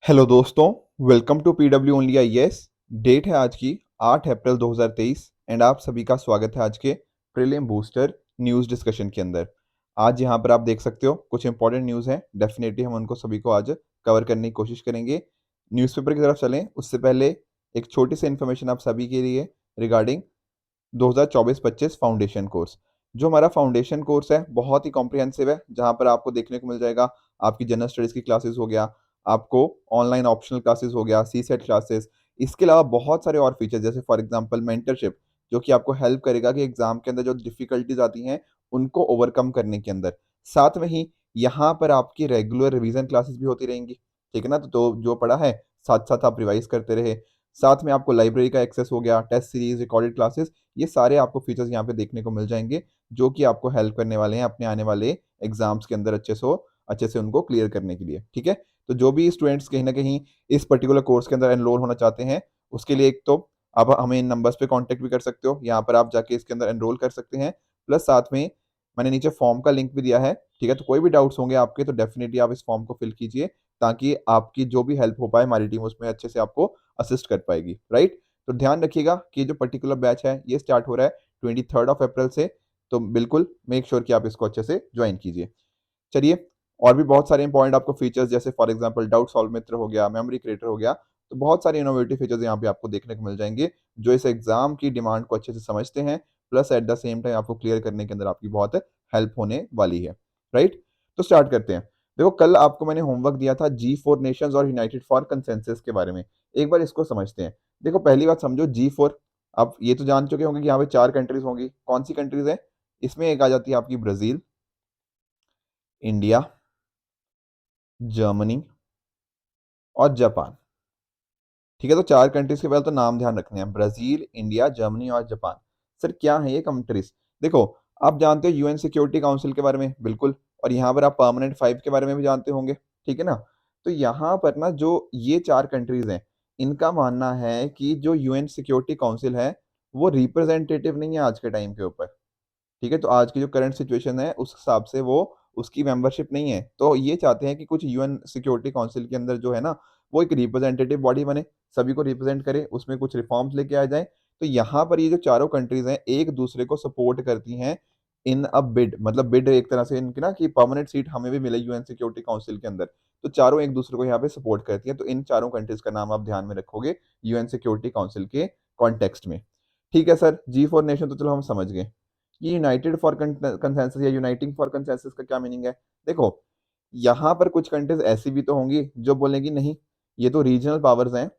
Hello दोस्तों, welcome to PW only IAS. Date है आज की 8 अप्रैल 2023 एंड आप सभी का स्वागत है आज के प्रीलिम बूस्टर न्यूज़ डिस्कशन के अंदर। आज यहाँ पर आप देख सकते हो कुछ इंपॉर्टेंट न्यूज़ हैं, डेफिनेटली हम उनको सभी को आज कवर करने की कोशिश करेंगे। न्यूज़पेपर की तरफ चलें उससे पहले एक छोटी सी इन्फॉर्मेशन आप सभी के लिए रिगार्डिंग 2024-25 फाउंडेशन कोर्स। जो हमारा फाउंडेशन कोर्स है बहुत ही कॉम्प्रिहेंसिव है, जहाँ पर आपको देखने को मिल जाएगा आपकी जनरल स्टडीज़ की क्लासेस हो गया, आपको ऑनलाइन ऑप्शनल क्लासेस हो गया, सीसेट क्लासेस। इसके अलावा बहुत सारे और फीचर्स जैसे फॉर एग्जांपल मेंटरशिप, जो कि आपको हेल्प करेगा कि एग्जाम के अंदर जो डिफिकल्टीज आती हैं उनको ओवरकम करने के अंदर। साथ में ही यहाँ पर आपकी रेगुलर रिवीजन क्लासेस भी होती रहेंगी, ठीक है ना। तो जो पढ़ा है साथ साथ आप रिवाइज करते रहे। साथ में आपको लाइब्रेरी का एक्सेस हो गया, टेस्ट सीरीज, रिकॉर्डेड क्लासेस, ये सारे आपको फीचर्स यहाँ पे देखने को मिल जाएंगे, जो कि आपको हेल्प करने वाले हैं अपने आने वाले एग्जाम्स के अंदर अच्छे से उनको क्लियर करने के लिए, ठीक है। तो जो भी स्टूडेंट्स कहीं ना कहीं इस पर्टिकुलर कोर्स के अंदर एनरोल होना चाहते हैं, उसके लिए एक तो आप हमें इन नंबर्स पे कांटेक्ट भी कर सकते हो, यहाँ पर आप जाके इसके अंदर एनरोल कर सकते हैं। प्लस साथ में मैंने नीचे फॉर्म का लिंक भी दिया है, ठीक है। तो कोई भी डाउट्स होंगे आपके तो डेफिनेटली आप इस फॉर्म को फिल कीजिए, ताकि आपकी जो भी हेल्प हो पाए हमारी टीम उसमें अच्छे से आपको असिस्ट कर पाएगी, राइट। तो ध्यान रखिएगा कि जो पर्टिकुलर बैच है ये स्टार्ट हो रहा है 23 अप्रैल से, तो बिल्कुल मेक श्योर कि आप इसको अच्छे से ज्वाइन कीजिए। चलिए, और भी बहुत सारे इंपॉर्टेंट आपको फीचर्स जैसे फॉर एग्जांपल डाउट सॉल्व मित्र हो गया, मेमोरी क्रिएटर हो गया, तो बहुत सारे इनोवेटिव फीचर्स यहाँ पे आपको देखने को मिल जाएंगे, जो इस एग्जाम की डिमांड को अच्छे से समझते हैं, plus at the same time आपको क्लियर करने के अंदर आपकी बहुत हेल्प होने वाली है, राइट। तो स्टार्ट करते हैं। देखो, कल आपको मैंने होमवर्क दिया था G4 नेशंस और यूनाइटेड फॉर कंसेंसस के बारे में। एक बार इसको समझते हैं। देखो, पहली बात समझो G4, आप ये तो जान चुके होंगे कि यहाँ पे 4 कंट्रीज होंगी। कौन सी कंट्रीज है? इसमें एक आ जाती है आपकी ब्राजील, इंडिया, जर्मनी और जापान, ठीक है। तो 4 कंट्रीज के पहले तो नाम ध्यान रखने हैं, ब्राजील, इंडिया, जर्मनी और जापान। सर क्या है ये कंट्रीज? देखो, आप जानते हो यूएन सिक्योरिटी काउंसिल के बारे में, बिल्कुल। और यहाँ पर आप परमानेंट 5 के बारे में भी जानते होंगे, ठीक है ना। तो यहाँ पर ना जो ये 4 कंट्रीज हैं, इनका मानना है कि जो यूएन सिक्योरिटी काउंसिल है वो रिप्रेजेंटेटिव नहीं है आज के टाइम के ऊपर, ठीक है। तो आज की जो करंट सिचुएशन है उस हिसाब से वो उसकी मेंबरशिप नहीं है। तो ये चाहते हैं कि कुछ यूएन सिक्योरिटी काउंसिल के अंदर जो है ना, वो एक रिप्रेजेंटेटिव बॉडी बने, सभी को रिप्रेजेंट करे, उसमें कुछ रिफॉर्म्स लेके आ जाए। तो यहाँ पर ये जो चारों कंट्रीज हैं एक दूसरे को सपोर्ट करती हैं इन अ बिड, मतलब बिड एक तरह से इनकी ना कि परमानेंट सीट हमें भी मिले यूएन सिक्योरिटी काउंसिल के अंदर। तो चारों एक दूसरे को यहाँ पे सपोर्ट करती हैं। तो इन चारों कंट्रीज का नाम आप ध्यान में रखोगे यूएन सिक्योरिटी काउंसिल के कॉन्टेक्स्ट में, ठीक है सर। G4 नेशन तो चलो हम समझ गए। ये यूनाइटेड फॉर कंसेंसस या यूनाइटिंग फॉर कंसेंसस का क्या मीनिंग है? देखो, यहाँ पर कुछ कंट्रीज ऐसी भी तो होंगी जो बोलेंगी नहीं, ये तो रीजनल पावर्स हैं,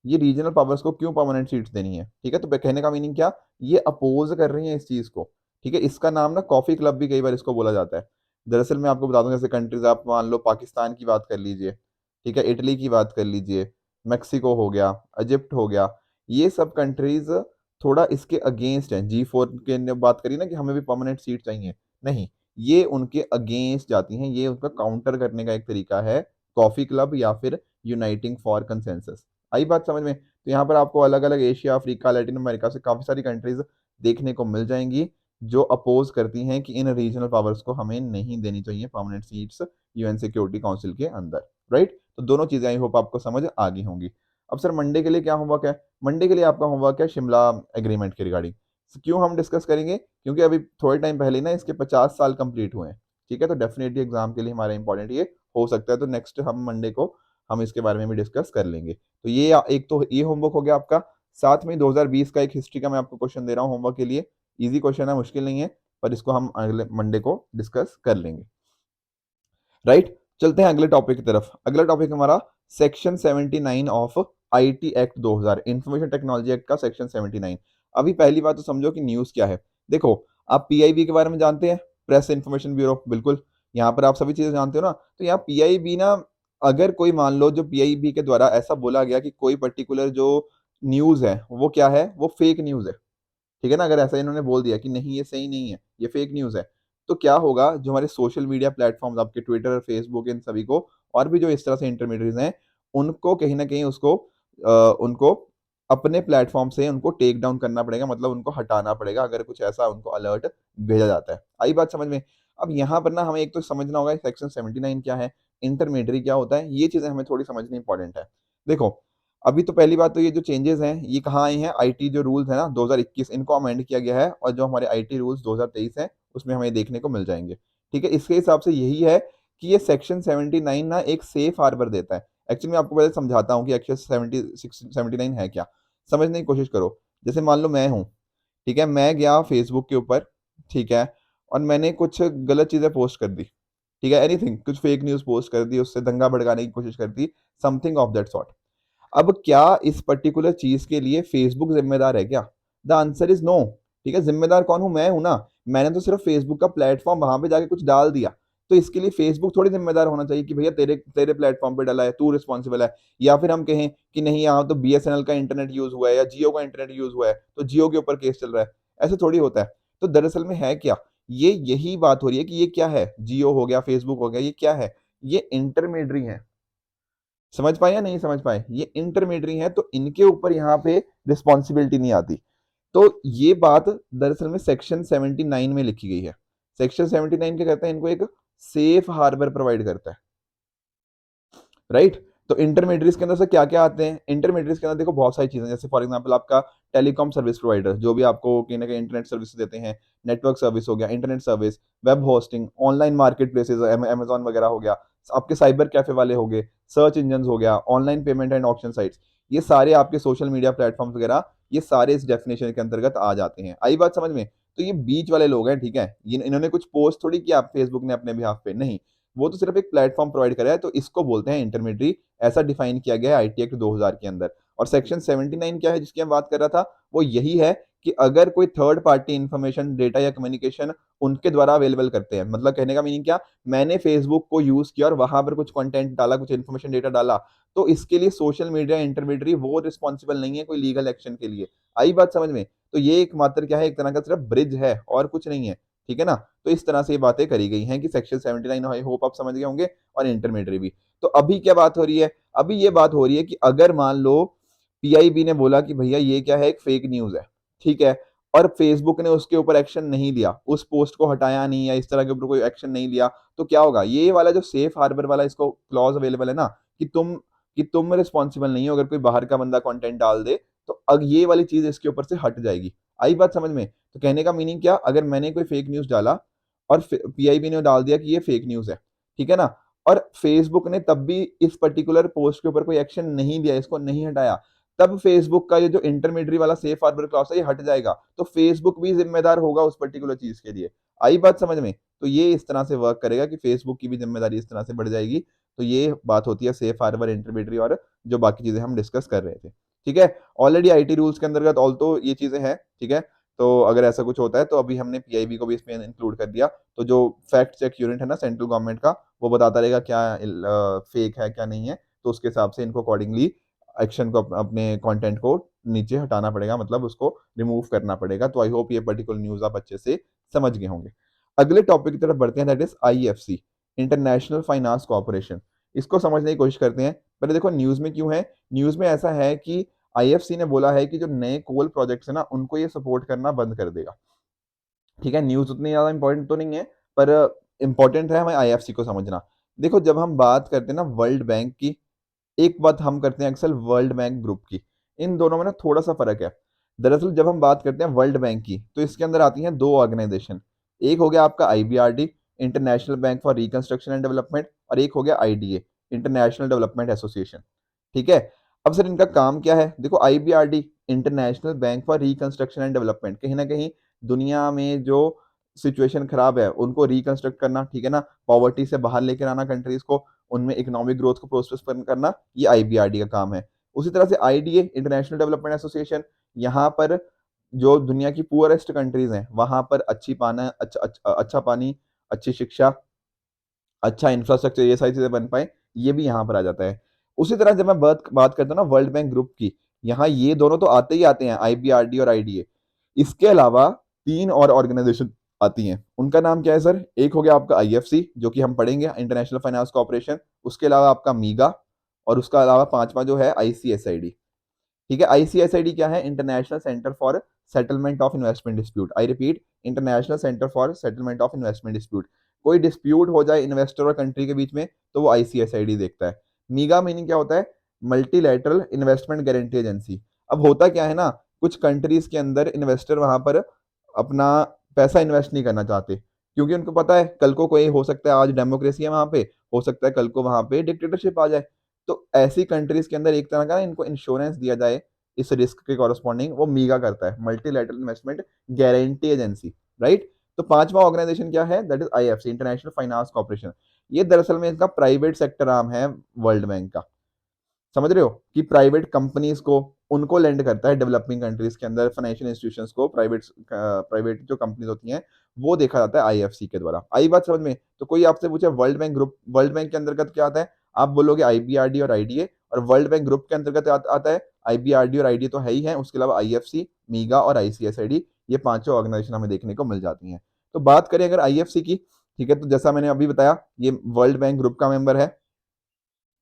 ये रीजनल पावर्स को क्यों परमानेंट सीट्स देनी है, ठीक है। तो कहने का मीनिंग क्या, ये अपोज कर रही है इस चीज को, ठीक है। इसका नाम ना कॉफी क्लब भी कई बार इसको बोला जाता है। दरअसल मैं आपको बता दूं, जैसे कंट्रीज आप मान लो पाकिस्तान की बात कर लीजिए, ठीक है, इटली की बात कर लीजिए, मेक्सिको हो गया, इजिप्ट हो गया, ये सब कंट्रीज थोड़ा इसके अगेंस्ट है। G4 के ने बात करी ना कि हमें भी परमानेंट सीट चाहिए, नहीं, ये उनके अगेंस्ट जाती हैं, ये उनका काउंटर करने का एक तरीका है कॉफी क्लब या फिर यूनाइटिंग फॉर कंसेंसस। आई बात समझ में? तो यहाँ पर आपको अलग अलग एशिया, अफ्रीका, लैटिन अमेरिका से काफी सारी कंट्रीज देखने को मिल जाएंगी जो अपोज करती हैं कि इन रीजनल पावर्स को हमें नहीं देनी चाहिए permanent seats UN security council के अंदर, राइट। तो दोनों चीजें आई होप आपको समझ आ गई होंगी। अब सर मंडे के लिए क्या होमवर्क है? मंडे के लिए आपका होमवर्क है शिमला एग्रीमेंट के रिगार्डिंग। क्यों हम डिस्कस करेंगे? क्योंकि अभी थोड़े टाइम पहले ना इसके 50 साल कंप्लीट हुए हैं, ठीक है। तो डेफिनेटली एग्जाम के लिए हमारा इंपॉर्टेंट ये हो सकता है। तो नेक्स्ट हम मंडे को हम इसके बारे में भी डिस्कस कर लेंगे। तो ये एक तो ये होमवर्क हो गया आपका। साथ में 2020 का एक हिस्ट्री का मैं आपको क्वेश्चन दे रहा हूँ होमवर्क के लिए। इजी क्वेश्चन है, मुश्किल नहीं है, पर इसको हम अगले मंडे को डिस्कस कर लेंगे, राइट। चलते हैं अगले टॉपिक की तरफ। अगला टॉपिक हमारा section 79 of IT act 2000, information technology act का सेक्शन 79। अभी पहली बात तो समझो कि न्यूज क्या है। देखो, आप पीआईबी के बारे में जानते हैं, प्रेस इन्फॉर्मेशन ब्यूरो, बिल्कुल। यहाँ पर आप सभी चीजें जानते हो ना। तो यहाँ पीआईबी ना, अगर कोई मान लो जो पीआईबी के द्वारा ऐसा बोला गया कि कोई पर्टिकुलर जो न्यूज है वो क्या है, वो फेक न्यूज है, ठीक है ना। अगर ऐसा इन्होंने बोल दिया कि नहीं ये सही नहीं है, ये फेक न्यूज है, तो क्या होगा, जो हमारे सोशल मीडिया प्लेटफॉर्म्स आपके ट्विटर, फेसबुक, इन सभी को और भी जो इस तरह से इंटरमीडिएट्स हैं, उनको कहीं ना कहीं उनको अपने प्लेटफॉर्म से उनको टेक डाउन करना पड़ेगा, मतलब उनको हटाना पड़ेगा अगर कुछ ऐसा उनको अलर्ट भेजा जाता है। आई बात समझ में? अब यहाँ पर ना हमें एक तो समझना होगा सेक्शन 79 क्या है, इंटरमीडियरी क्या होता है, ये चीजें हमें थोड़ी समझनी इंपॉर्टेंट है। देखो, अभी तो पहली बात तो ये जो चेंजेस हैं ये कहाँ आए हैं, आईटी जो रूल्स है ना 2021 इनको अमेंड किया गया है, और जो हमारे आईटी रूल्स 2023 हैं उसमें हमें देखने को मिल जाएंगे। ठीक है, इसके हिसाब से यही है कि ये सेक्शन 79 ना एक सेफ हार्बर देता है। एक्चुअली मैं आपको पहले समझाता हूँ कि एक्चुअली 79 है क्या, समझने की कोशिश करो। जैसे मान लो मैं हूँ, ठीक है, मैं गया फेसबुक के ऊपर, ठीक है, और मैंने कुछ गलत चीजें पोस्ट कर दी, ठीक है, एनीथिंग, कुछ फेक न्यूज पोस्ट कर दी, उससे दंगा भड़काने की कोशिश कर दी, समथिंग ऑफ दैट सॉर्ट। अब क्या इस पर्टिकुलर चीज के लिए फेसबुक जिम्मेदार है क्या? The answer is no. ठीक है, जिम्मेदार कौन हूं, मैं हूं ना, मैंने तो सिर्फ फेसबुक का प्लेटफॉर्म वहां पे जाके कुछ डाल दिया, तो इसके लिए फेसबुक थोड़ी जिम्मेदार होना चाहिए कि भैया तेरे तेरे प्लेटफॉर्म पे डाला है, तू रिस्पॉन्सिबल है। या फिर हम कहें कि नहीं यहाँ तो बीएसएनएल का इंटरनेट यूज हुआ है या जियो का इंटरनेट यूज हुआ है तो जियो के ऊपर केस चल रहा है, ऐसे थोड़ी होता है। तो दरअसल में है क्या, ये यही बात हो रही है कि ये क्या है, जियो हो गया, फेसबुक हो गया, ये क्या है, ये इंटरमीडियरी है। समझ पाए या नहीं समझ पाए, ये इंटरमीडियरी है, तो इनके ऊपर यहाँ पे रिस्पॉन्सिबिलिटी नहीं आती। तो ये बात दरअसल में सेक्शन 79 में लिखी गई है। सेक्शन 79 क्या कहता है, इनको एक सेफ हार्बर प्रोवाइड करता है, राइट। तो इंटरमीडिएट्स के अंदर से क्या क्या आते हैं, इंटरमीडिएट्स के अंदर देखो बहुत सारी चीजें, जैसे फॉर एग्जांपल आपका टेलीकॉम सर्विस प्रोवाइडर जो भी आपको कहीं ना कहीं इंटरनेट सर्विस देते हैं, नेटवर्क सर्विस हो गया, internet service, web hosting, online market places, Amazon वगैरह हो गया, आपके साइबर कैफे वाले हो गए, सर्च इंजन हो गया, online payment and option sites, ये सारे आपके सोशल मीडिया प्लेटफॉर्म्स वगैरह, ये सारे इस डेफिनेशन के अंतर्गत आ जाते हैं। आई बात समझ में? तो ये बीच वाले लोग हैं, ठीक है, इन्होंने कुछ पोस्ट थोड़ी किया फेसबुक ने अपने बिहाफ पे, नहीं, वो तो सिर्फ एक प्लेटफॉर्म प्रोवाइड करा है, तो इसको बोलते हैं इंटरमीडियरी। ऐसा डिफाइन किया गया है आईटी एक्ट 2000 के अंदर। और सेक्शन 79 क्या है जिसकी हम बात कर रहा था, वो यही है कि अगर कोई थर्ड पार्टी इंफॉर्मेशन, डेटा या कम्युनिकेशन उनके द्वारा अवेलेबल करते हैं, मतलब कहने का मीनिंग क्या, मैंने फेसबुक को यूज किया और वहां पर कुछ कंटेंट डाला, कुछ इन्फॉर्मेशन डेटा डाला, तो इसके लिए सोशल मीडिया इंटरमीडियरी वो रिस्पॉन्सिबल नहीं है कोई लीगल एक्शन के लिए। आई बात समझ में? तो ये एक मात्र क्या है, एक तरह का सिर्फ ब्रिज है और कुछ नहीं है। ठीक है ना, तो इस तरह से ये बातें करी गई हैं कि सेक्शन 79 आई होप आप समझ गए होंगे, और इंटरमीडियरी भी। तो अभी क्या बात हो रही है, अभी ये बात हो रही है कि अगर मान लो पीआईबी ने बोला कि भैया ये क्या है, एक फेक न्यूज है, ठीक है, और फेसबुक ने उसके ऊपर एक्शन नहीं लिया, उस पोस्ट को हटाया नहीं या इस तरह के ऊपर कोई एक्शन नहीं लिया, तो क्या होगा, ये वाला जो सेफ हार्बर वाला इसको क्लॉज अवेलेबल है ना, कि तुम रिस्पॉन्सिबल नहीं हो अगर कोई बाहर का बंदा कंटेंट डाल दे, तो अब ये वाली चीज इसके ऊपर से हट जाएगी। आई बात समझ में? तो कहने का मीनिंग क्या, अगर मैंने कोई फेक न्यूज डाला और पीआईबी ने डाल दिया कि ये फेक न्यूज है, ठीक है ना, और फेसबुक ने तब भी इस पर्टिकुलर पोस्ट के ऊपर कोई एक्शन नहीं लिया, इसको नहीं हटाया, तब फेसबुक का ये जो इंटरमीडियरी वाला सेफ हार्बर क्लॉज है ये हट जाएगा, तो फेसबुक भी जिम्मेदार होगा उस पर्टिकुलर चीज के लिए। आई बात समझ में? तो ये इस तरह से वर्क करेगा कि फेसबुक की भी जिम्मेदारी इस तरह से बढ़ जाएगी। तो ये बात होती है सेफ हार्बर, इंटरमीडियरी और जो बाकी चीजें हम डिस्कस कर रहे थे। ठीक है, ऑलरेडी आईटी रूल्स के अंतर्गत ऑल तो ये चीजें हैं, ठीक है। तो अगर ऐसा कुछ होता है तो अभी हमने पीआईबी को भी इसमें इंक्लूड कर दिया, तो जो फैक्ट चेक यूनिट है ना सेंट्रल गवर्नमेंट का, वो बताता रहेगा क्या फेक है क्या नहीं है, तो उसके हिसाब से इनको अकॉर्डिंगली एक्शन को अपने कंटेंट को नीचे हटाना पड़ेगा, मतलब उसको रिमूव करना पड़ेगा। तो आई होप ये पर्टिकुलर न्यूज आप अच्छे से समझ गए होंगे। अगले टॉपिक की तरफ बढ़ते हैं, that is IFC, international finance corporation. इसको समझने की कोशिश करते हैं। पहले देखो न्यूज में क्यों है, न्यूज में ऐसा है कि आईएफसी ने बोला है कि जो नए कोल प्रोजेक्ट्स है ना उनको ये सपोर्ट करना बंद कर देगा। ठीक है, न्यूज उतनी ज्यादा इंपॉर्टेंट तो नहीं है, पर इंपॉर्टेंट है हमें आईएफसी को समझना। देखो जब हम बात करते हैं ना वर्ल्ड बैंक की, एक बात हम करते हैं अक्सर वर्ल्ड बैंक ग्रुप की, इन दोनों में ना थोड़ा सा फर्क है। दरअसल जब हम बात करते हैं वर्ल्ड बैंक की, तो इसके अंदर आती हैं दो ऑर्गेनाइजेशन, एक हो गया आपका IBRD, international bank for reconstruction and development, और एक हो गया आईडीए, इंटरनेशनल डेवलपमेंट एसोसिएशन। ठीक है, अब सर इनका काम क्या है, देखो IBRD, international bank for reconstruction and development, कहीं ना कहीं दुनिया में जो सिचुएशन खराब है उनको रिकंस्ट्रक्ट करना, ठीक है ना, पॉवर्टी से बाहर लेकर आना कंट्रीज को, उनमें इकोनॉमिक ग्रोथ को प्रोसेस करना, ये आईबीआरडी का काम है। उसी तरह से आईडीए, इंटरनेशनल डेवलपमेंट एसोसिएशन, यहाँ पर जो दुनिया की पुअरेस्ट कंट्रीज हैं वहां पर अच्छा पानी, अच्छी शिक्षा, अच्छा इंफ्रास्ट्रक्चर, ये सारी चीजें बन पाए, ये भी यहाँ पर आ जाता है। उसी तरह जब मैं बात बात करता हूँ ना वर्ल्ड बैंक ग्रुप की, यहाँ ये दोनों तो आते ही आते हैं, आईबीआरडी और आईडीए। इसके अलावा तीन और ऑर्गेनाइजेशन आती हैं, उनका नाम क्या है सर, एक हो गया आपका आईएफसी जो कि हम पढ़ेंगे, इंटरनेशनल फाइनेंस कॉर्पोरेशन, उसके अलावा आपका मीगा, और उसका अलावा पांचवा जो है आईसीएसआईडी। ठीक है, आईसीएसआईडी क्या है, international centre for settlement of investment dispute, I repeat, international centre for settlement of investment dispute. कोई डिस्प्यूट हो जाए इन्वेस्टर और कंट्री के बीच में तो वो आईसीएसआईडी देखता है। मीगा मीनिंग क्या होता है? Multilateral investment guarantee agency. अब होता क्या है ना, कुछ कंट्रीज के अंदर इन्वेस्टर वहां पर अपना पैसा इन्वेस्ट नहीं करना चाहते, क्योंकि उनको पता है कल को कोई हो सकता है, आज डेमोक्रेसी है वहां पे, हो सकता है कल को वहां पे डिक्टेटरशिप आ जाए। तो ऐसी कंट्रीज के अंदर एक तरह का इनको इंश्योरेंस दिया जाए इस रिस्क के कॉरस्पॉन्डिंग, वो मीगा करता है, multilateral investment guarantee agency, right. तो पांचवा ऑर्गेनाइजेशन क्या है? That is IFC, international finance corporation. ये दरअसल में इसका प्राइवेट सेक्टर आर्म है वर्ल्ड बैंक का। समझ रहे हो कि प्राइवेट कंपनीज को, उनको लेंड करता है डेवलपिंग कंट्रीज के अंदर, फाइनेंशियल इंस्टीट्यूशंस को, प्राइवेट जो कंपनीज होती हैं वो देखा जाता है आईएफसी के द्वारा। आई बात समझ में? तो कोई आपसे पूछे world bank group, world bank के अंतर्गत क्या आता है, आप बोलोगे आईबीआरडी और आईडीए, और वर्ल्ड बैंक ग्रुप के अंतर्गत आता है आईबीआरडी और आईडीए तो है ही है, उसके अलावा आईएफसी, मीगा और आईसीएसआईडी, ये पांचों ऑर्गेनाइजेशन हमें देखने को मिल जाती हैं। तो बात करें अगर आईएफसी की, ठीक है, तो जैसा मैंने अभी बताया ये वर्ल्ड बैंक ग्रुप का मेंबर है,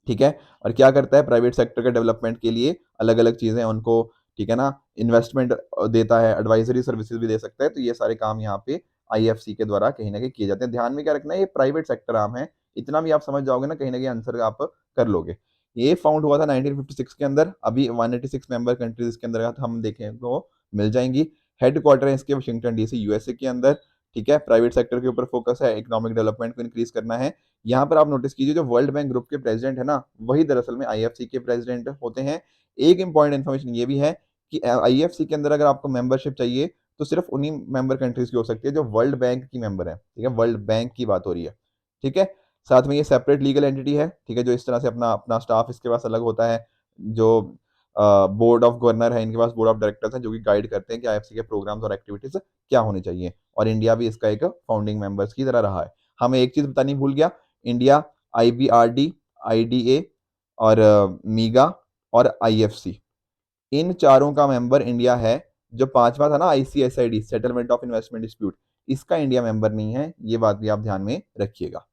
ठीक है। और क्या करता है? प्राइवेट सेक्टर के डेवलपमेंट के लिए अलग अलग चीजें उनको, ठीक है ना, इन्वेस्टमेंट देता है, एडवाइजरी सर्विसेज भी दे सकता है। तो ये सारे काम यहाँ पे आईएफसी के द्वारा कहीं ना कहीं किए जाते हैं। ध्यान में क्या रखना है, ये प्राइवेट सेक्टर आर्म है, इतना भी आप समझ जाओगे ना, कहीं आंसर आप कर लोगे। ये फाउंड हुआ था 1956 के अंदर, अभी 186 मेंबर कंट्रीज के अंदर हम देखें तो मिल जाएंगी। हेडक्वार्टर है इसके वाशिंगटन डीसी यूएसए के अंदर, ठीक है। प्राइवेट सेक्टर के ऊपर फोकस है, इकोनॉमिक डेवलपमेंट को इंक्रीज करना है। यहाँ पर आप नोटिस कीजिए जो वर्ल्ड बैंक ग्रुप के प्रेसिडेंट है ना, वही दरअसल में आईएफसी के प्रेसिडेंट होते हैं। एक इंपॉर्टेंट इन्फॉर्मेशन ये भी है कि आईएफसी के अंदर अगर आपको मेंबरशिप चाहिए तो सिर्फ उन्हीं मेंबर कंट्रीज की हो सकती है जो वर्ल्ड बैंक की मेंबर है, ठीक है, वर्ल्ड बैंक की बात हो रही है, ठीक है। साथ में ये सेपरेट लीगल एंटिटी है, ठीक है, जो इस तरह से अपना अपना स्टाफ इसके पास अलग होता है, जो बोर्ड ऑफ गवर्नर है, इनके पास बोर्ड ऑफ डायरेक्टर्स हैं जो कि गाइड करते हैं कि आईएफसी के प्रोग्राम्स और एक्टिविटीज क्या होनी चाहिए। और इंडिया भी इसका एक फाउंडिंग मेंबर्स की तरह रहा है। हमें एक चीज बतानी भूल गया, इंडिया, आईबीआरडी, आईडीए और मीगा और आईएफसी, इन चारों का मेंबर इंडिया है। जो पांचवा था ना आईसीएसआईडी, सेटलमेंट ऑफ इन्वेस्टमेंट डिस्प्यूट, इसका इंडिया मेंबर नहीं है, ये बात भी आप ध्यान में रखिएगा।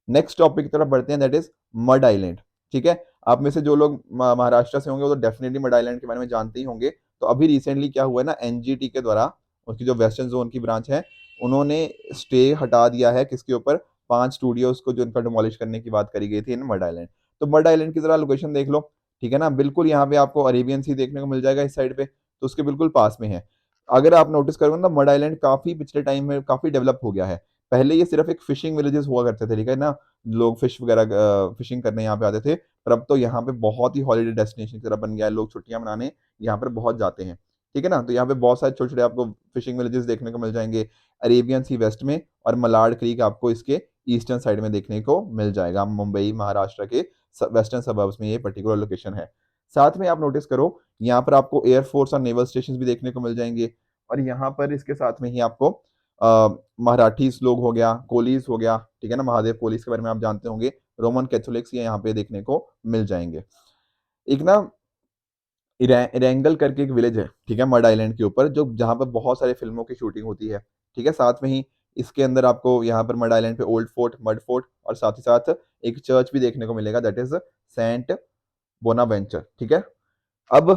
नेक्स्ट टॉपिक की तरफ बढ़ते हैं, दैट इज मड आइलैंड, ठीक है। आप में से जो लोग महाराष्ट्र से होंगे वो तो डेफिनेटली मड आइलैंड के बारे में जानते ही होंगे। तो अभी रिसेंटली क्या हुआ है ना, एनजीटी के द्वारा, उसकी जो वेस्टर्न जोन की ब्रांच है, उन्होंने स्टे हटा दिया है किसके ऊपर, 5 स्टूडियोज को जो इनका डिमोलिश करने की बात करी गई थी इन मड आइलैंड। तो मड आइलैंड की जरा लोकेशन देख लो, ठीक है ना, बिल्कुल यहाँ पे आपको अरेबियन सी देखने को मिल जाएगा इस साइड पे, तो उसके बिल्कुल पास में है। अगर आप नोटिस करोगे ना, मड आइलैंड काफी पिछले टाइम में काफी डेवलप हो गया है। पहले ये सिर्फ एक फिशिंग विलेजेस हुआ करते थे, ठीक है ना, लोग फिश वगैरह फिशिंग करने यहाँ पे आते थे, पर अब तो यहाँ पे बहुत ही हॉलीडे डेस्टिनेशन की तरह बन गया है, लोग छुट्टियां मनाने यहाँ पर बहुत जाते हैं, ठीक है ना। तो यहाँ पे बहुत सारे छोटे छोटे आपको फिशिंग विलेजेस देखने को मिल जाएंगे, अरेबियन सी वेस्ट में, और मलाड क्रीक आपको इसके ईस्टर्न साइड में देखने को मिल जाएगा, मुंबई महाराष्ट्र के वेस्टर्न सबर्ब्स में ये पर्टिकुलर लोकेशन है। साथ में आप नोटिस करो यहाँ पर आपको एयरफोर्स और नेवल स्टेशन भी देखने को मिल जाएंगे, और यहाँ पर इसके साथ में ही आपको मराठीज लोग हो गया, कोलीज हो गया, ठीक है ना, महादेव कोलीज के बारे में आप जानते होंगे, रोमन कैथोलिक्स ये यहाँ पे देखने को मिल जाएंगे। एक ना इरेंगल करके एक विलेज है, ठीक है, मड आइलैंड के ऊपर, जो जहाँ पर बहुत सारे फिल्मों की शूटिंग होती है, ठीक है। साथ में ही इसके अंदर आपको यहाँ पर मड आइलैंड पे ओल्ड फोर्ट, मड फोर्ट, और साथ ही साथ एक चर्च भी देखने को मिलेगा, दैट इज सेंट बोनावेंचर, ठीक है। अब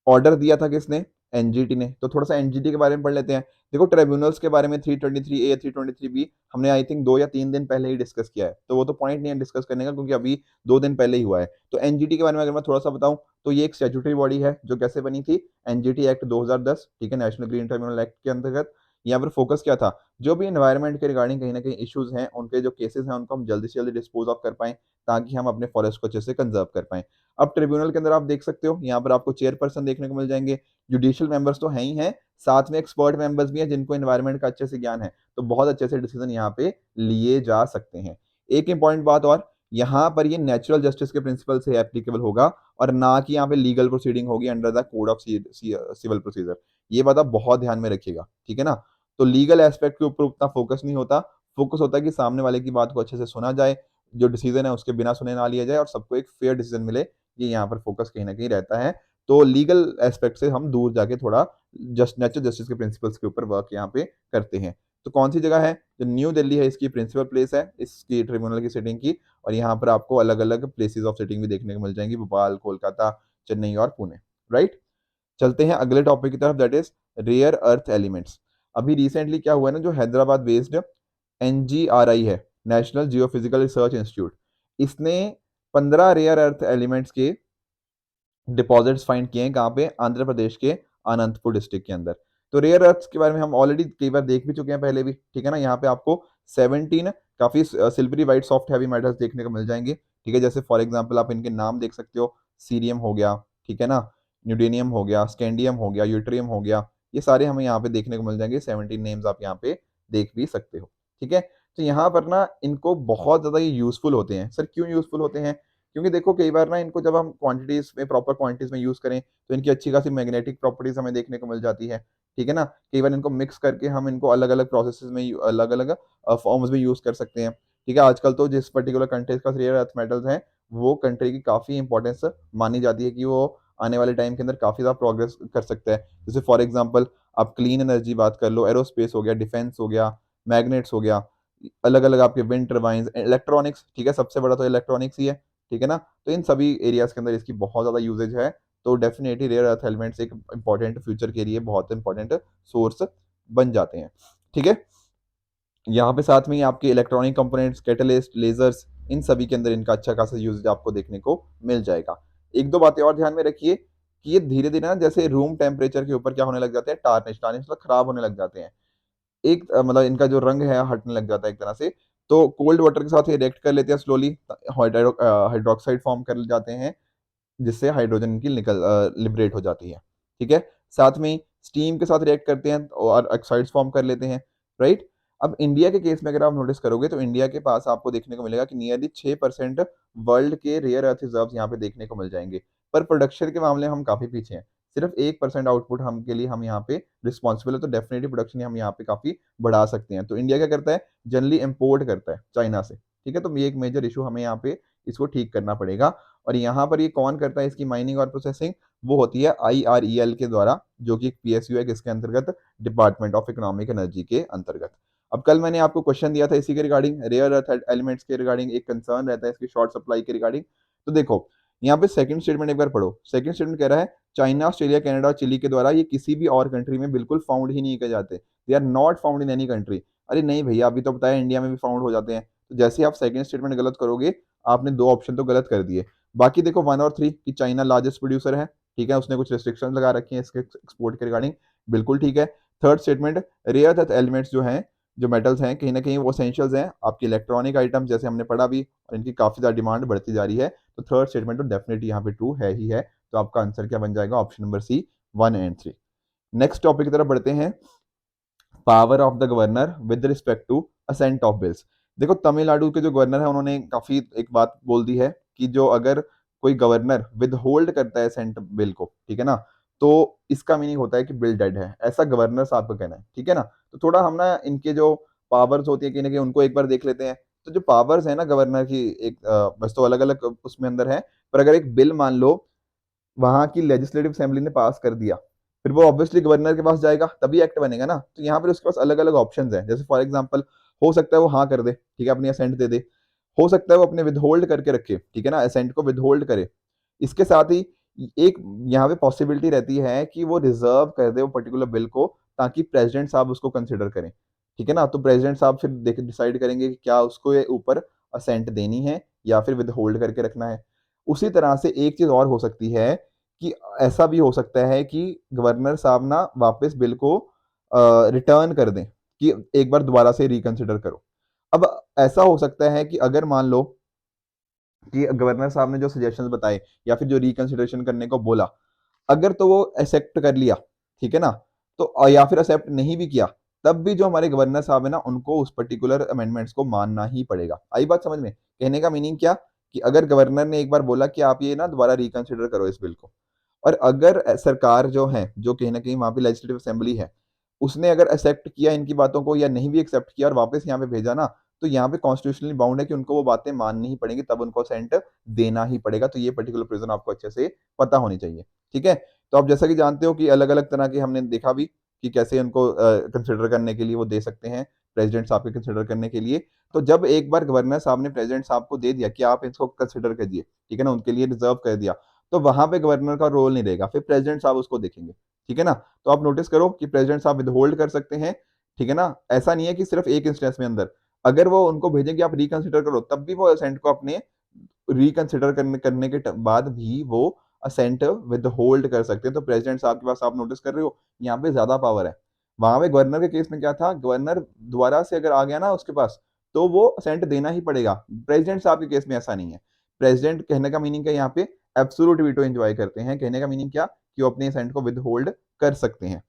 ऑर्डर दिया था किसने? एनजीटी ने। तो थोड़ा सा एनजीटी के बारे में पढ़ लेते हैं। देखो ट्रिब्यूनल्स के बारे में 323 ए 323 बी हमने आई थिंक 2 या 3 दिन पहले ही डिस्कस किया है, तो वो तो पॉइंट नहीं है डिस्कस करने का, क्योंकि अभी 2 दिन पहले ही हुआ है। तो एनजीटी के बारे में अगर मैं थोड़ा सा बताऊं, तो ये एक स्टैट्यूटरी बॉडी है जो कैसे बनी थी, एनजीटी एक्ट 2010, ठीक है, नेशनल ग्रीन ट्रिब्यूनल एक्ट के अंतर्गत। यहाँ पर फोकस क्या था, जो भी एनवायरमेंट के रिगार्डिंग कहीं ना कहीं इश्यूज हैं, उनके जो केसेस हैं उनको हम जल्दी से जल्दी डिस्पोज ऑफ कर पाएं, ताकि हम अपने फॉरेस्ट को अच्छे से कंजर्व कर पाएं। अब ट्रिब्यूनल के अंदर आप देख सकते हो, यहाँ पर आपको चेयरपर्सन देखने को मिल जाएंगे, जुडिशियल मेंबर्स तो हैं ही हैं, साथ में एक्सपर्ट मेंबर्स भी हैं जिनको एनवायरमेंट का अच्छे से ज्ञान है, तो बहुत अच्छे से डिसीजन यहाँ पे लिए जा सकते हैं। एक इंपॉर्टेंट बात और, यहाँ पर ये नेचुरल जस्टिस के प्रिंसिपल से एप्लीकेबल होगा, और ना कि यहाँ पे लीगल प्रोसीडिंग होगी under the code of civil procedure. ये बात आप बहुत ध्यान में रखिएगा, ठीक है ना। तो लीगल एस्पेक्ट के ऊपर उतना फोकस नहीं होता, फोकस होता है कि सामने वाले की बात को अच्छे से सुना जाए, जो डिसीजन है उसके बिना सुने ना लिया जाए, और सबको एक फेयर डिसीजन मिले, ये यहाँ पर फोकस कहीं ना कहीं रहता है। तो लीगल एस्पेक्ट से हम दूर जाके थोड़ा जस्ट नेचुरल जस्टिस के प्रिंसिपल्स के ऊपर वर्क यहाँ पे करते हैं। तो कौन सी जगह है? जो न्यू दिल्ली है, इसकी प्रिंसिपल प्लेस है इसकी ट्रिब्यूनल की सिटिंग की, और यहाँ पर आपको अलग अलग प्लेसेस ऑफ सिटिंग भी देखने को मिल जाएंगी, भोपाल, कोलकाता, चेन्नई और पुणे, राइट। चलते हैं अगले टॉपिक की तरफ, that is rare earth elements. अभी रिसेंटली क्या हुआ है ना, जो हैदराबाद बेस्ड NGRI है, नेशनल जियोफिजिकल रिसर्च इंस्टीट्यूट, इसने 15 रेयर अर्थ एलिमेंट्स के डिपॉजिट्स फाइंड किए हैं। कहाँ पे? आंध्र प्रदेश के अनंतपुर डिस्ट्रिक्ट के अंदर। तो रेयर अर्थ्स के बारे में हम ऑलरेडी कई बार देख भी चुके हैं पहले भी, ठीक है ना। यहाँ पे आपको 17 काफी silvery white soft heavy metals देखने को मिल जाएंगे, ठीक है। जैसे फॉर एग्जांपल आप इनके नाम देख सकते हो, सीरियम हो गया, ठीक है ना, न्यूडेनियम हो गया, स्कैंडियम हो गया, यूट्रियम हो गया, ये सारे हमें यहाँ पे देखने को मिल जाएंगे। 17 नेम्स आप यहाँ पे देख भी सकते हो, ठीक है। तो यहाँ पर ना इनको बहुत ज्यादा ये यूजफुल होते हैं। सर क्यों यूजफुल होते हैं? क्योंकि देखो कई बार ना इनको जब हम क्वांटिटीज में, प्रॉपर क्वांटिटीज में यूज करें तो इनकी अच्छी खासी मैग्नेटिक प्रॉपर्टीज हमें देखने को मिल जाती है, ठीक है ना। कई बार इनको मिक्स करके हम इनको अलग अलग प्रोसेसेस में, अलग अलग फॉर्म्स में यूज कर सकते हैं, ठीक है। आजकल तो जिस पर्टिकुलर कंट्री का रेयर अर्थ मेटल्स हैं, वो कंट्री की काफी इंपॉर्टेंस मानी जाती है कि वो आने वाले टाइम के अंदर काफी ज्यादा प्रोग्रेस कर सकता है। जैसे फॉर एग्जाम्पल आप क्लीन एनर्जी बात कर लो, एरोस्पेस हो गया, डिफेंस हो गया, मैग्नेट्स हो गया, अलग अलग आपके विंड टर्बाइंस, इलेक्ट्रॉनिक्स, ठीक है, सबसे बड़ा तो इलेक्ट्रॉनिक्स ही है, ठीक है ना। तो इन सभी एरियाज के अंदर इसकी बहुत ज़्यादा यूजेज है। तो डेफिनेटली रेयर अर्थ एलिमेंट्स एक इंपॉर्टेंट फ्यूचर के लिए बहुत इंपॉर्टेंट सोर्स बन जाते हैं, ठीक है। यहाँ पे साथ में ही आपके इलेक्ट्रॉनिक कंपोनेंट्स, कैटलिस्ट, लेजर्स, इन सभी के अंदर इनका अच्छा खासा यूजेज आपको देखने को मिल जाएगा। एक दो बातें और ध्यान में रखिए कि ये धीरे धीरे ना जैसे रूम टेम्परेचर के ऊपर क्या होने लग जाते हैं, टार्निश, टार्निश मतलब खराब होने लग जाते हैं। एक मतलब इनका जो रंग है हटने लग जाता है एक तरह से। तो कोल्ड वाटर के साथ ये रिएक्ट कर लेते हैं स्लोली, हाइड्रोक्साइड फॉर्म कर जाते हैं, जिससे हाइड्रोजन की निकल लिबरेट हो जाती है, ठीक है। साथ में स्टीम के साथ रिएक्ट करते हैं और ऑक्साइड्स फॉर्म कर लेते हैं, राइट। अब इंडिया के केस में अगर आप नोटिस करोगे तो इंडिया के पास आपको देखने को मिलेगा कि नियरली 6% वर्ल्ड के रेयर अर्थ रिजर्व यहाँ पे देखने को मिल जाएंगे। पर प्रोडक्शन के मामले में हम काफी पीछे हैं, सिर्फ 1% आउटपुट हम के लिए हम यहाँ पे रिस्पॉन्सिबल है। तो डेफिनेटली प्रोडक्शन हम यहाँ पे काफी बढ़ा सकते हैं। तो इंडिया क्या करता है, जनरली इम्पोर्ट करता है चाइना से, ठीक है। तो ये एक मेजर इशू हमें यहाँ पे इसको ठीक करना पड़ेगा। और यहाँ पर ये कौन करता है इसकी माइनिंग और प्रोसेसिंग? वो होती है IREL के द्वारा, जो कि एक PSU है, किसके अंतर्गत? डिपार्टमेंट ऑफ इकोनॉमिक एनर्जी के अंतर्गत। अब कल मैंने आपको क्वेश्चन दिया था इसी के रिगार्डिंग, रेयर अर्थ एलिमेंट्स के रिगार्डिंग एक कंसर्न रहता है इसकी शॉर्ट सप्लाई के रिगार्डिंग। तो देखो यहाँ पे सेकंड स्टेटमेंट एक बार पढ़ो। सेकंड स्टेटमेंट कह रहा है चाइना, ऑस्ट्रेलिया, कनाडा और चिली के द्वारा ये किसी भी और कंट्री में बिल्कुल फाउंड ही नहीं किए जाते। They are not found in any country. अरे नहीं भैया, अभी तो बताया इंडिया में भी फाउंड हो जाते हैं। तो जैसे ही आप सेकंड स्टेटमेंट गलत करोगे, आपने दो ऑप्शन तो गलत कर दिए। बाकी देखो 1 और 3 कि चाइना लार्जेस्ट प्रोड्यूसर है, ठीक है, उसने कुछ रिस्ट्रिक्शन लगा रखी है इसके एक्सपोर्ट के रिगार्डिंग, बिल्कुल ठीक है। Third statement, rare earth elements जो हैं, जो मेटल्स हैं, कहीं ना कहीं वो एसेंशियल्स हैं आपकी इलेक्ट्रॉनिक आइटम, जैसे हमने पढ़ा भी, और इनकी काफी ज्यादा डिमांड बढ़ती जा रही है। तो थर्ड स्टेटमेंट तो डेफिनेटली यहाँ पे ट्रू है ही है। तो आपका आंसर क्या बन जाएगा? Option number C, 1 and 3। Next topic की तरफ बढ़ते हैं, power of the governor with respect to assent of bills. देखो तमिलनाडु के जो गवर्नर है उन्होंने काफी एक बात बोल दी है कि जो अगर कोई गवर्नर विद होल्ड करता है असेंट बिल को, ठीक है ना, तो इसका मीनिंग होता है कि बिल डेड है, ऐसा गवर्नर साहब का कहना है, ठीक है ना। तो थोड़ा हम ना इनके जो पावर्स होती है कहीं ना कहीं उनको एक बार देख लेते हैं। तो जो पावर्स है ना गवर्नर की, एक बस तो अलग अलग उसमें अंदर है, पर अगर एक बिल मान लो वहां की लेजिस्लेटिव असेंबली ने पास कर दिया, फिर वो ऑब्वियसली गवर्नर के पास जाएगा, तभी एक्ट बनेगा ना। तो यहाँ पर उसके पास अलग अलग ऑप्शंस हैं। जैसे फॉर एग्जांपल हो सकता है वो हाँ कर दे, ठीक है, अपनी असेंट दे दे। हो सकता है वो अपने विदहोल्ड करके रखे, ठीक है ना, असेंट को विदहोल्ड करे। इसके साथ ही एक यहाँ पे पॉसिबिलिटी रहती है कि वो रिजर्व कर दे वो पर्टिकुलर बिल को, ताकि प्रेसिडेंट साहब उसको कंसिडर करें, ठीक है ना। तो प्रेसिडेंट साहब फिर देख डिसाइड करेंगे कि क्या उसको ये ऊपर असेंट देनी है या फिर विदहोल्ड करके रखना है। उसी तरह से एक चीज और हो सकती है कि ऐसा भी हो सकता है कि गवर्नर साहब ना वापस बिल को रिटर्न कर दें कि एक बार दोबारा से रिकंसिडर करो। अब ऐसा हो सकता है कि अगर मान लो कि गवर्नर साहब ने जो सजेशंस बताए या फिर जो रिकंसिडरेशन करने को बोला, अगर तो वो एक्सेप्ट कर लिया, ठीक है ना, तो या फिर एक्सेप्ट नहीं भी किया, तब भी जो हमारे गवर्नर साहब है ना उनको उस पर्टिकुलर अमेंडमेंट्स को मानना ही पड़ेगा। आई बात समझ में? कहने का मीनिंग क्या, कि अगर गवर्नर ने एक बार बोला कि आप ये ना दोबारा रिकंसिडर करो इस बिल को, और अगर सरकार जो है, जो कहीं ना कहीं वहां पे लेजिस्लेटिव असेंबली है, उसने अगर एक्सेप्ट किया इनकी बातों को या नहीं भी एक्सेप्ट किया और वापस यहाँ पे भेजा ना, तो यहाँ पे कॉन्स्टिट्यूशनली बाउंड है कि उनको वो बातें माननी ही पड़ेंगी, तब उनको सेंट देना ही पड़ेगा। तो ये पर्टिकुलर प्रोविजन आपको अच्छे से पता होनी चाहिए, ठीक है। तो आप जैसा कि जानते हो कि अलग अलग तरह के हमने देखा भी कि कैसे उनको कंसिडर करने के लिए वो दे सकते हैं, प्रेसिडेंट साहब के कंसिडर करने के लिए। तो जब एक बार गवर्नर साहब ने प्रेसिडेंट साहब को दे दिया कि आप इसको कंसिडर करिए, ठीक है ना, उनके लिए रिजर्व कर दिया, तो वहां पे गवर्नर का रोल नहीं रहेगा, फिर प्रेसिडेंट साहब उसको देखेंगे, ठीक है ना। तो आप नोटिस करो कि प्रेसिडेंट साहब विद होल्ड कर सकते हैं, ठीक है ना। ऐसा नहीं है कि सिर्फ एक इंस्टेंस में अंदर, अगर वो उनको भेजें कि आप रिकंसिडर करो, तब भी वो असेंट को अपने रिकंसिडर करने के बाद भी वो असेंट विद होल्ड कर सकते हैं। तो प्रेसिडेंट साहब के पास, आप नोटिस कर रहे हो, यहाँ पे ज्यादा पावर है। वहां पे गवर्नर के केस में क्या था, गवर्नर दोबारा से अगर आ गया ना उसके पास, तो वो असेंट देना ही पड़ेगा। प्रेसिडेंट साहब के केस में ऐसा नहीं है। प्रेसिडेंट कहने का मीनिंग क्या, यहाँ पे एब्सोल्यूट वीटो एंजॉय करते हैं। कहने का मीनिंग क्या, कि वो अपने असेंट को विद होल्ड कर सकते हैं,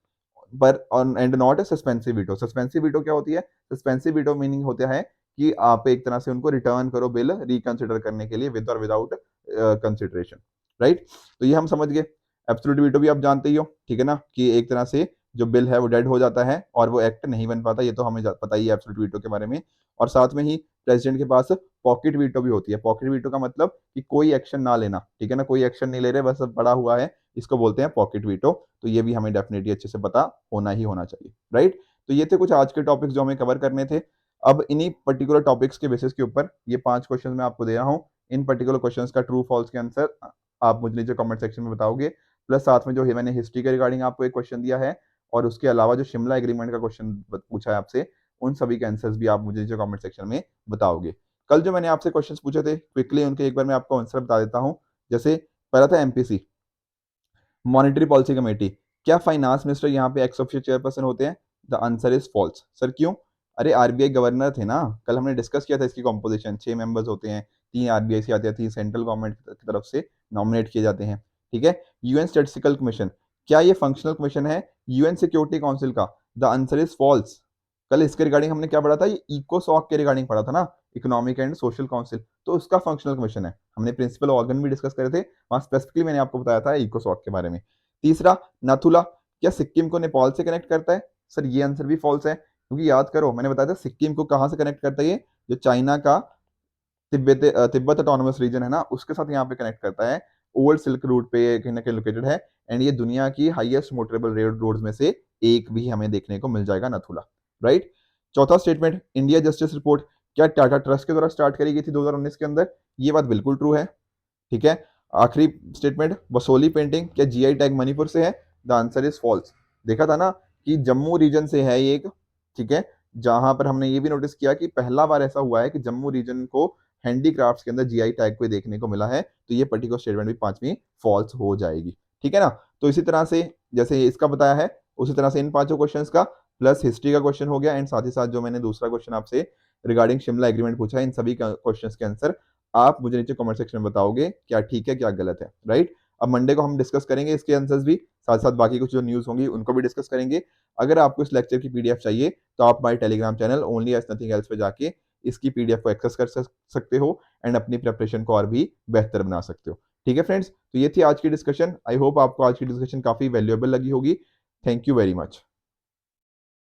पर on and not a suspensive veto. Suspensive veto क्या होती है, सस्पेंसिव वीटो मीनिंग होता है कि आप एक तरह से उनको रिटर्न करो बिल रिकंसिडर करने के लिए, विद और विदाउट कंसिडरेशन, राइट। तो ये हम समझ गए। एब्सोल्यूट वीटो भी आप जानते ही हो, ठीक है ना, कि एक तरह से जो बिल है वो डेड हो जाता है और वो एक्ट नहीं बन पाता। ये तो हमें पता ही है एब्सोल्यूट वीटो के बारे में। और साथ में ही प्रेसिडेंट के पास पॉकेट वीटो भी होती है। पॉकेट वीटो का मतलब कि कोई एक्शन ना लेना, ठीक है ना, कोई एक्शन नहीं ले रहे, बस पड़ा हुआ है, इसको बोलते हैं पॉकेट वीटो। तो ये भी हमें डेफिनेटली अच्छे से पता होना ही होना चाहिए, राइट। तो ये थे कुछ आज के टॉपिक्स जो हमें कवर करने थे। अब इन्हीं पर्टिकुलर टॉपिक्स के बेसिस के ऊपर ये 5 क्वेश्चन मैं आपको दे रहा हूँ। इन पर्टिकुलर क्वेश्चंस का ट्रू फॉल्स के आंसर आप मुझे नीचे कमेंट सेक्शन में बताओगे। प्लस साथ में जो है मैंने हिस्ट्री के रिगार्डिंग आपको एक क्वेश्चन दिया है, और उसके अलावा जो शिमला एग्रीमेंट का क्वेश्चन पूछा है आपसे, उन सभी के आंसर्स भी आप मुझे नीचे कमेंट सेक्शन में बताओगे। कल जो मैंने आपसे क्वेश्चंस पूछे थे, क्विकली उनके एक बार मैं आपको आंसर बता देता हूँ। जैसे पहला था एमपीसी, मॉनेटरी पॉलिसी कमेटी, क्या फाइनेंस मिनिस्टर यहाँ पे एक्स ऑफिशियल चेयरपर्सन होते हैं? The answer is false. Sir क्यों? अरे आरबीआई गवर्नर थे ना, कल हमने डिस्कस किया था इसकी कॉम्पोजिशन। 6 मेंबर्स होते हैं, 3 आरबीआई से आते हैं, 3 सेंट्रल गवर्नमेंट की तरफ से नॉमिनेट किए जाते हैं, ठीक है। यूएन स्टैटिस्टिकल कमीशन, क्या ये फंक्शनल कमीशन है यूएन सिक्योरिटी काउंसिल का? The answer is false. कल इसके रिगार्डिंग हमने क्या पढ़ा था, ये इकोसॉक के रिगार्डिंग पढ़ा था ना, इकोनॉमिक एंड सोशल काउंसिल, तो उसका फंक्शनल कमीशन है। हमने प्रिंसिपल ऑर्गन भी डिस्कस करे थे, वहां स्पेसिफिकली मैंने आपको बताया था इकोसॉक के बारे में। तीसरा, नाथुला, क्या सिक्किम को नेपाल से कनेक्ट करता है? सर ये आंसर भी फॉल्स है, क्योंकि याद करो मैंने बताया था सिक्किम को कहां से कनेक्ट करता है, ये जो चाइना का तिब्बत ऑटोनोमस रीजन है ना, उसके साथ यहाँ पे कनेक्ट करता है। ओल्ड सिल्क रूट पे कहीं ना कहीं लोकेटेड है, एंड ये दुनिया की हाईएस्ट मोटरेबल रोड्स में से एक भी हमें देखने को मिल जाएगा, नथुला, राइट। चौथा स्टेटमेंट, इंडिया जस्टिस रिपोर्ट, क्या टाटा ट्रस्ट के द्वारा स्टार्ट करी गई थी 2019 के अंदर? ये बात बिल्कुल ट्रू है, ठीक है। आखिरी स्टेटमेंट, बसोली पेंटिंग, क्या जीआई टैग मणिपुर से है? The answer is false. देखा था ना कि जम्मू रीजन से है ये एक, ठीक है। जहां पर हमने ये भी नोटिस किया कि पहला बार ऐसा हुआ है कि जम्मू रीजन को हैंडीक्राफ्ट्स के अंदर जीआई टैग को देखने को मिला है। तो ये पर्टिकुलर स्टेटमेंट भी 5वीं फॉल्स हो जाएगी, ठीक है ना। तो इसी तरह से जैसे इसका बताया है, उसी तरह से इन 5 क्वेश्चंस का प्लस हिस्ट्री का क्वेश्चन हो गया, एंड साथ ही साथ जो मैंने दूसरा क्वेश्चन आपसे रिगार्डिंग शिमला एग्रीमेंट पूछा है, इन सभी क्वेश्चंस के आंसर आप मुझे नीचे कमेंट सेक्शन में बताओगे क्या ठीक है क्या गलत है, राइट। अब मंडे को हम डिस्कस करेंगे इसके आंसर्स भी, साथ साथ बाकी कुछ जो न्यूज़ होंगी उनको भी डिस्कस करेंगे। अगर आपको इस लेक्चर की पीडीएफ चाहिए तो आप हमारे Telegram channel only as nothing else पे जाके इसकी पीडीएफ को एक्सेस कर सकते हो, एंड अपनी प्रिपरेशन को और भी बेहतर बना सकते हो, ठीक है फ्रेंड्स। तो ये थी आज की डिस्कशन। आई होप आपको आज की डिस्कशन काफी वैल्यूएबल लगी होगी। Thank you very much.